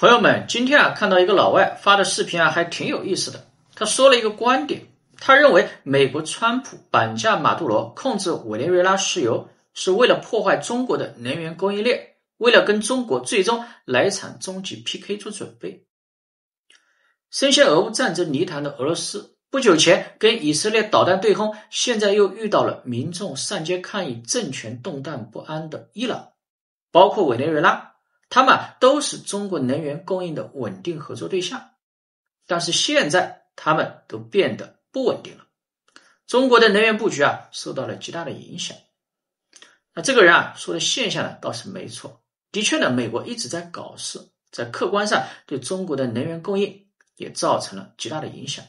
朋友们，今天看到一个老外发的视频还挺有意思的。他说了一个观点，他认为美国川普绑架马杜罗，控制委内瑞拉石油，是为了破坏中国的能源供应链，为了跟中国最终来一场终极 PK 做准备。深陷俄乌战争泥潭的俄罗斯，不久前跟以色列导弹对轰，现在又遇到了民众上街抗议政权动荡不安的伊朗，包括委内瑞拉，他们都是中国能源供应的稳定合作对象。但是现在他们都变得不稳定了，中国的能源布局受到了极大的影响。那这个人说的现象倒是没错，的确呢，美国一直在搞事，在客观上对中国的能源供应也造成了极大的影响。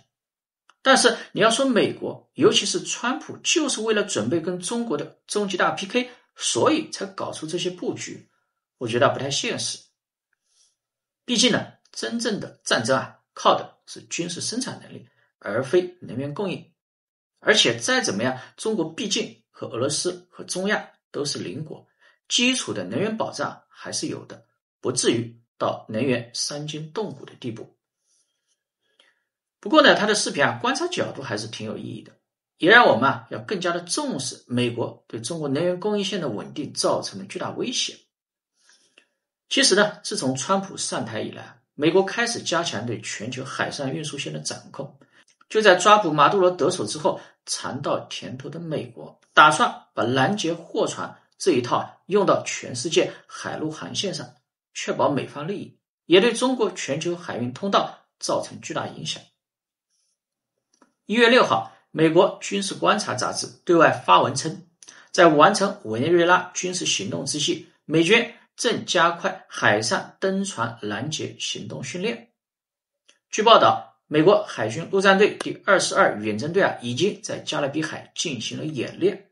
但是你要说美国，尤其是川普，就是为了准备跟中国的终极大 PK， 所以才搞出这些布局，我觉得不太现实。毕竟呢，真正的战争靠的是军事生产能力，而非能源供应。而且再怎么样，中国毕竟和俄罗斯和中亚都是邻国，基础的能源保障还是有的，不至于到能源伤筋动骨的地步。不过呢，他的视频观察角度还是挺有意义的，也让我们要更加的重视美国对中国能源供应线的稳定造成的巨大威胁。其实呢，自从川普上台以来，美国开始加强对全球海上运输线的掌控。就在抓捕马杜罗得手之后，尝到甜头的美国打算把拦截货船这一套用到全世界海陆航线上，确保美方利益，也对中国全球海运通道造成巨大影响。1月6号，美国军事观察杂志对外发文称，在完成委内瑞拉军事行动之际，美军正加快海上登船拦截行动训练。据报道，美国海军陆战队第22远征队已经在加勒比海进行了演练，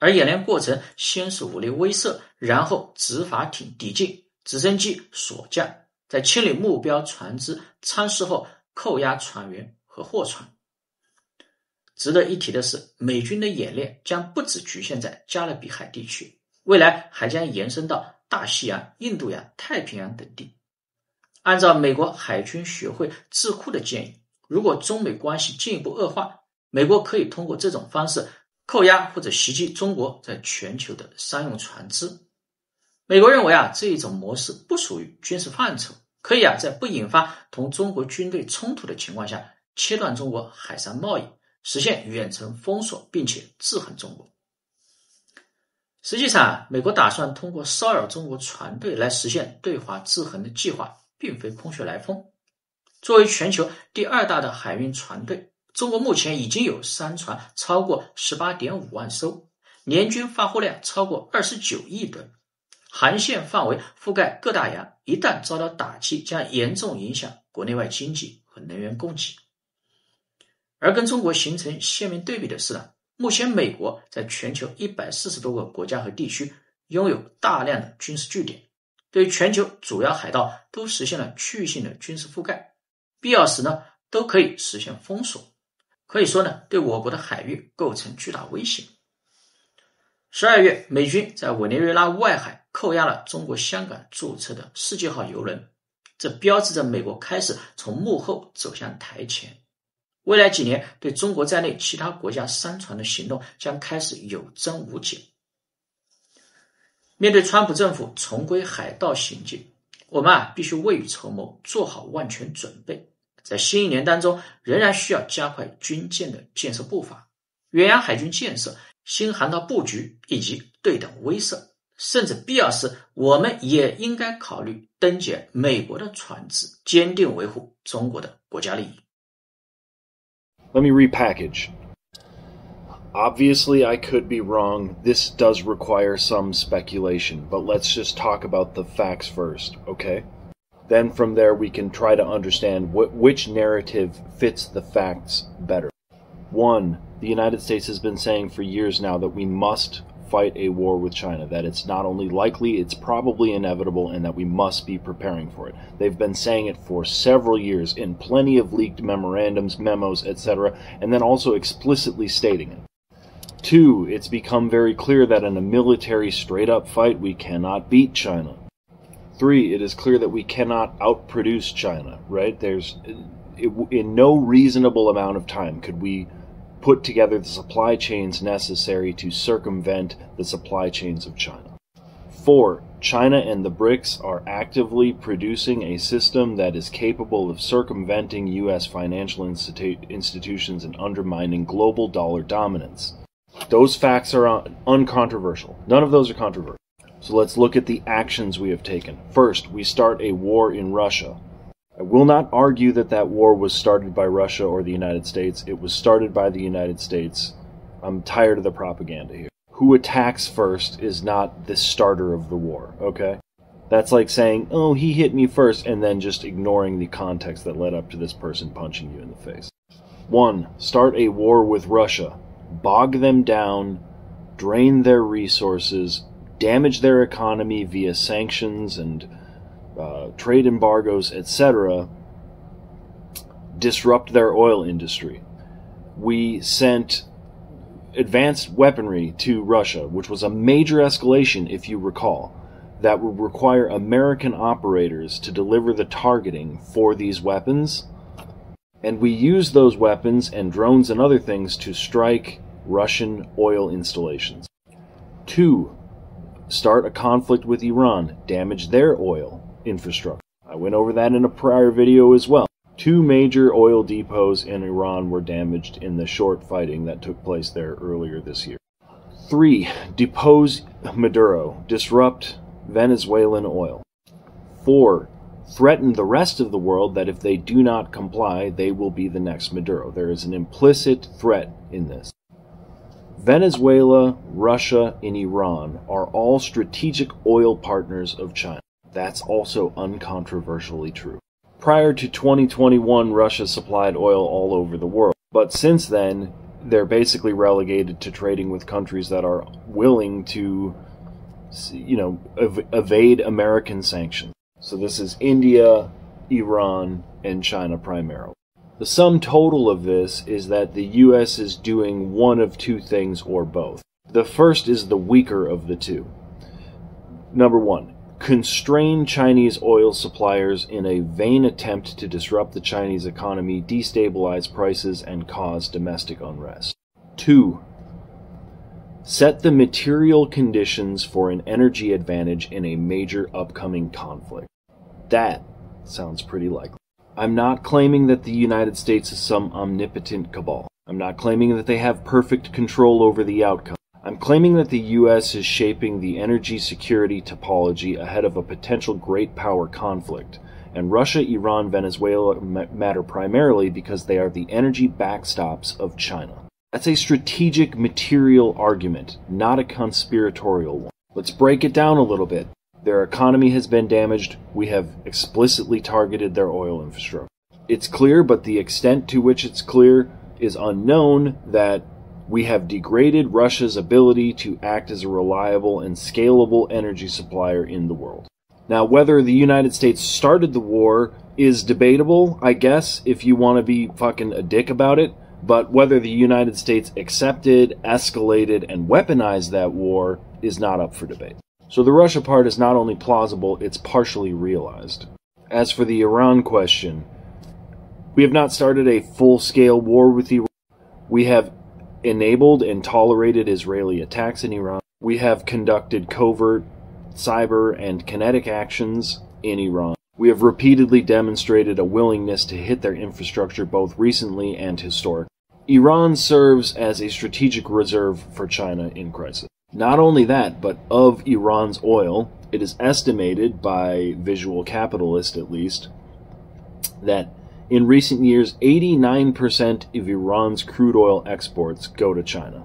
而演练过程先是武力威慑，然后执法艇抵近，直升机锁降，在清理目标船只舱室后扣押船员和货船。值得一提的是，美军的演练将不只局限在加勒比海地区，未来还将延伸到大西洋、印度洋、太平洋等地。按照美国海军学会智库的建议，如果中美关系进一步恶化，美国可以通过这种方式扣押或者袭击中国在全球的商用船只。美国认为这一种模式不属于军事范畴，可以在不引发同中国军队冲突的情况下，切断中国海上贸易，实现远程封锁，并且制衡中国。实际上，美国打算通过骚扰中国船队来实现对华制衡的计划并非空穴来风。作为全球第2大的海运船队，中国目前已经有商船超过 18.5 万艘，年均发货量超过29亿吨，航线范围覆盖各大洋，一旦遭到打击，将严重影响国内外经济和能源供给。而跟中国形成鲜明对比的是目前美国在全球140多个国家和地区拥有大量的军事据点，对全球主要海盗都实现了区域性的军事覆盖，必要时都可以实现封锁，可以说对我国的海域构成巨大威胁。12月，美军在委内瑞拉外海扣押了中国香港注册的世界号邮轮，这标志着美国开始从幕后走向台前。未来几年，对中国在内其他国家商船的行动将开始有增无减。面对川普政府重归海盗行径，我们必须未雨绸缪，做好万全准备。在新一年当中，仍然需要加快军舰的建设步伐，远洋海军建设、新航道布局以及对等威慑，甚至必要时，我们也应该考虑登检美国的船只，坚定维护中国的国家利益。Let me repackage. Obviously, I could be wrong. This does require some speculation, but let's just talk about the facts first, okay? Then from there, we can try to understand which narrative fits the facts better. 1. The United States has been saying for years now that we must fight a war with China, that it's not only likely, it's probably inevitable, and that we must be preparing for it. They've been saying it for several years in plenty of leaked memorandums, memos, etc., and then also explicitly stating it. 2. It's become very clear that in a military straight-up fight, we cannot beat China. 3, it is clear that we cannot outproduce China, right? In no reasonable amount of time could we put together the supply chains necessary to circumvent the supply chains of China. 4, China and the BRICS are actively producing a system that is capable of circumventing U.S. financial institutions and undermining global dollar dominance. Those facts are uncontroversial. None of those are controversial. So let's look at the actions we have taken. First, we start a war in Russia. I will not argue that that war was started by Russia or the United States. It was started by the United States. I'm tired of the propaganda here. Who attacks first is not the starter of the war, okay? That's like saying, oh, he hit me first, and then just ignoring the context that led up to this person punching you in the face. 1. Start a war with Russia. Bog them down, drain their resources, damage their economy via sanctions and trade embargoes, etc., disrupt their oil industry. We sent advanced weaponry to Russia, which was a major escalation, if you recall, that would require American operators to deliver the targeting for these weapons. And we used those weapons and drones and other things to strike Russian oil installations. 2. Start a conflict with Iran, damage their oil infrastructure. I went over that in a prior video as well. 2 major oil depots in Iran were damaged in the short fighting that took place there earlier this year. 3. Depose Maduro, disrupt Venezuelan oil. 4. Threaten the rest of the world that if they do not comply, they will be the next Maduro. There is an implicit threat in this. Venezuela, Russia, and Iran are all strategic oil partners of China. That's also uncontroversially true. Prior to 2021, Russia supplied oil all over the world. But since then, they're basically relegated to trading with countries that are willing to, evade American sanctions. So this is India, Iran, and China primarily. The sum total of this is that the U.S. is doing one of 2 things or both. The first is the weaker of the 2. Number 1. Constrain Chinese oil suppliers in a vain attempt to disrupt the Chinese economy, destabilize prices, and cause domestic unrest. 2. Set the material conditions for an energy advantage in a major upcoming conflict. That sounds pretty likely. I'm not claiming that the United States is some omnipotent cabal. I'm not claiming that they have perfect control over the outcome. I'm claiming that the U.S. is shaping the energy security topology ahead of a potential great power conflict, and Russia, Iran, Venezuela matter primarily because they are the energy backstops of China. That's a strategic material argument, not a conspiratorial one. Let's break it down a little bit. Their economy has been damaged. We have explicitly targeted their oil infrastructure. It's clear, but the extent to which it's clear is unknown, that we have degraded Russia's ability to act as a reliable and scalable energy supplier in the world. Now, whether the United States started the war is debatable, I guess, if you want to be fucking a dick about it, but whether the United States accepted, escalated, and weaponized that war is not up for debate. So the Russia part is not only plausible, it's partially realized. As for the Iran question, we have not started a full-scale war with Iran. We have enabled and tolerated Israeli attacks in Iran. We have conducted covert, cyber, and kinetic actions in Iran. We have repeatedly demonstrated a willingness to hit their infrastructure both recently and historically. Iran serves as a strategic reserve for China in crisis. Not only that, but of Iran's oil, it is estimated by Visual Capitalist at least, that in recent years, 89% of Iran's crude oil exports go to China.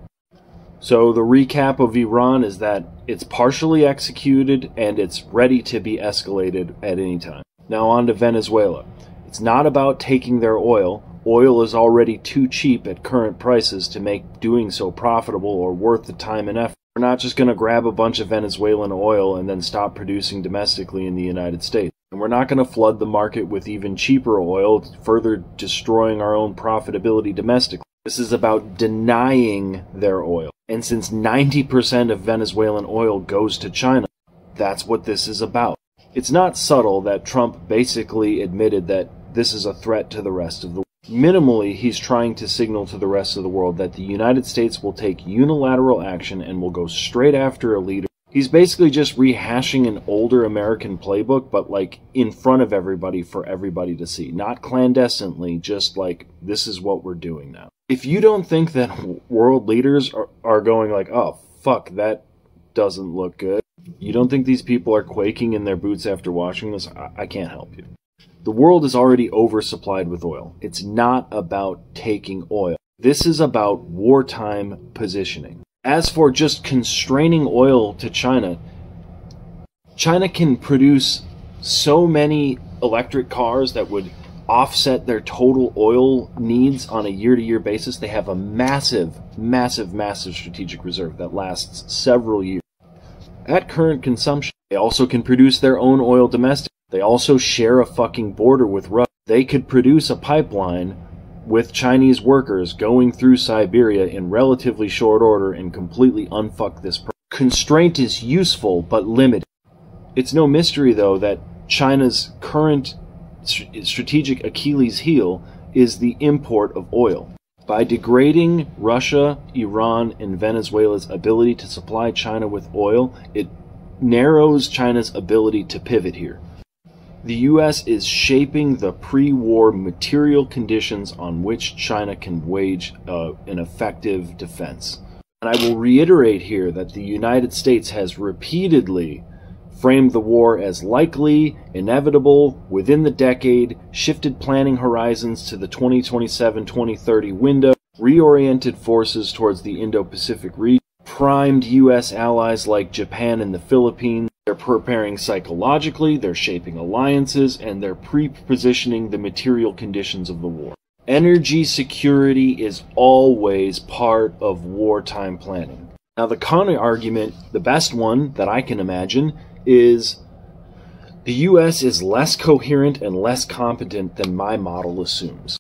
So the recap of Iran is that it's partially executed and it's ready to be escalated at any time. Now on to Venezuela. It's not about taking their oil. Oil is already too cheap at current prices to make doing so profitable or worth the time and effort. We're not just going to grab a bunch of Venezuelan oil and then stop producing domestically in the United States. And we're not going to flood the market with even cheaper oil, further destroying our own profitability domestically. This is about denying their oil. And since 90% of Venezuelan oil goes to China, that's what this is about. It's not subtle that Trump basically admitted that this is a threat to the rest of the world. Minimally, he's trying to signal to the rest of the world that the United States will take unilateral action and will go straight after a leader. He's basically just rehashing an older American playbook, but like in front of everybody for everybody to see. Not clandestinely, just like, this is what we're doing now. If you don't think that world leaders are going like, oh, fuck, that doesn't look good. You don't think these people are quaking in their boots after watching this? I can't help you. The world is already oversupplied with oil. It's not about taking oil. This is about wartime positioning. As for just constraining oil to China, China can produce so many electric cars that would offset their total oil needs on a year-to-year basis. They have a massive, massive, massive strategic reserve that lasts several years. At current consumption, they also can produce their own oil domestically. They also share a fucking border with Russia. They could produce a pipeline with Chinese workers going through Siberia in relatively short order and completely unfuck this problem. Constraint is useful, but limited. It's no mystery, though, that China's current strategic Achilles heel is the import of oil. By degrading Russia, Iran, and Venezuela's ability to supply China with oil, it narrows China's ability to pivot here. The U.S. is shaping the pre-war material conditions on which China can wage an effective defense. And I will reiterate here that the United States has repeatedly framed the war as likely, inevitable, within the decade, shifted planning horizons to the 2027-2030 window, reoriented forces towards the Indo-Pacific region, primed U.S. allies like Japan and the Philippines. They're preparing psychologically, they're shaping alliances, and they're pre-positioning the material conditions of the war. Energy security is always part of wartime planning. Now, the counter-argument, the best one that I can imagine, is the U.S. is less coherent and less competent than my model assumes.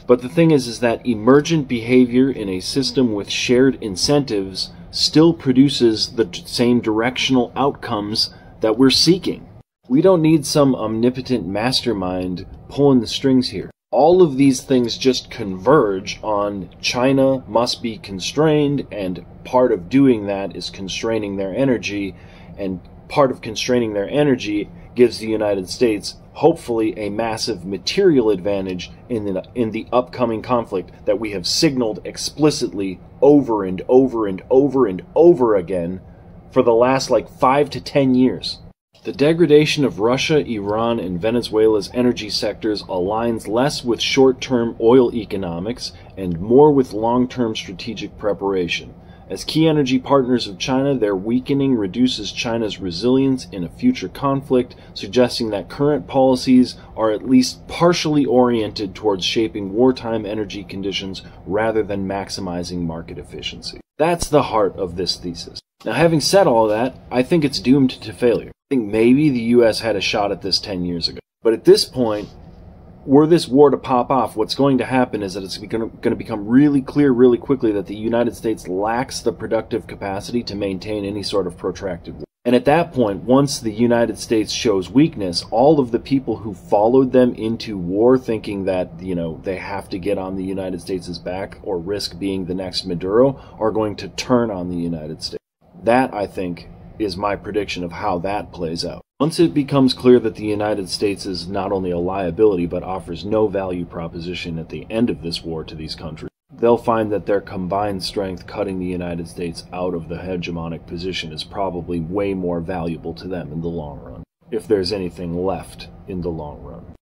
But the thing is that emergent behavior in a system with shared incentives still produces the same directional outcomes that we're seeking. We don't need some omnipotent mastermind pulling the strings here. All of these things just converge on China must be constrained, and part of doing that is constraining their energy, and part of constraining their energy gives the United States hopefully a massive material advantage in the upcoming conflict that we have signaled explicitly over and over and over and over again for the last 5 to 10 years. The degradation of Russia, Iran, and Venezuela's energy sectors aligns less with short-term oil economics and more with long-term strategic preparation. As key energy partners of China, their weakening reduces China's resilience in a future conflict, suggesting that current policies are at least partially oriented towards shaping wartime energy conditions rather than maximizing market efficiency. That's the heart of this thesis. Now, having said all that, I think it's doomed to failure. I think maybe the U.S. had a shot at this 10 years ago. But at this point, were this war to pop off, what's going to happen is that it's going to become really clear really quickly that the United States lacks the productive capacity to maintain any sort of protracted war. And at that point, once the United States shows weakness, all of the people who followed them into war thinking that, they have to get on the United States' back or risk being the next Maduro are going to turn on the United States. That, I think, is my prediction of how that plays out. Once it becomes clear that the United States is not only a liability but offers no value proposition at the end of this war to these countries, they'll find that their combined strength cutting the United States out of the hegemonic position is probably way more valuable to them in the long run, if there's anything left in the long run.